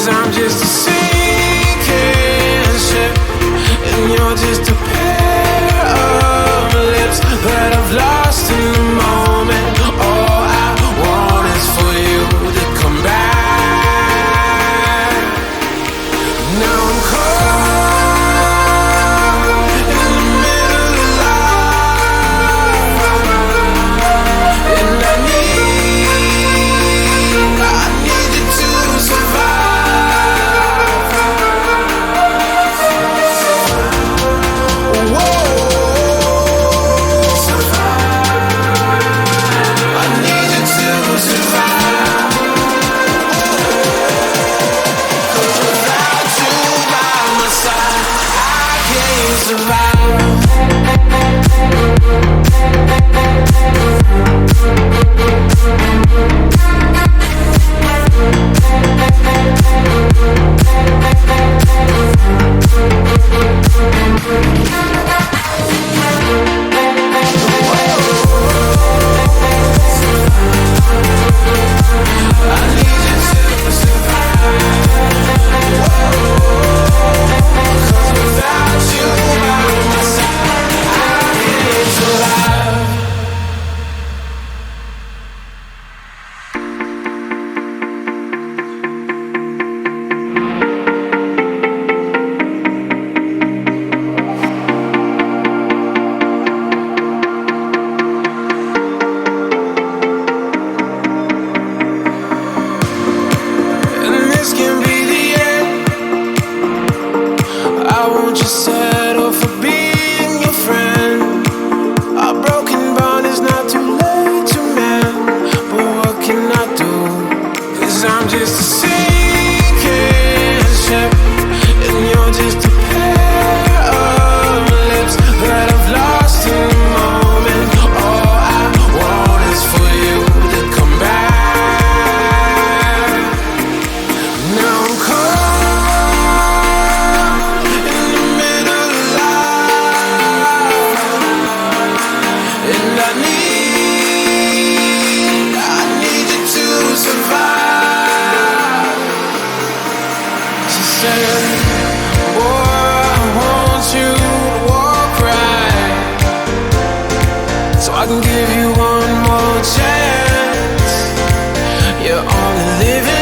I'm just a sinking ship, and you're just a pair of lips that I've lost in the moment. All I want is for you to come back. Now I'm caught in the middle of life, and I need you to survive. Whoa, I need you to survive. 'Cause without you by my side, I can't survive. Settle for being your friend. A broken bond is not too late to mend. But what can I do? 'Cause I'm just a sinking ship, and you're just a pair of lips that I've lost in the moment. All I want is for you to come back. Now I'm caught and I need you to survive. She said, boy, I want you to walk right, so I can give you one more chance. You're only living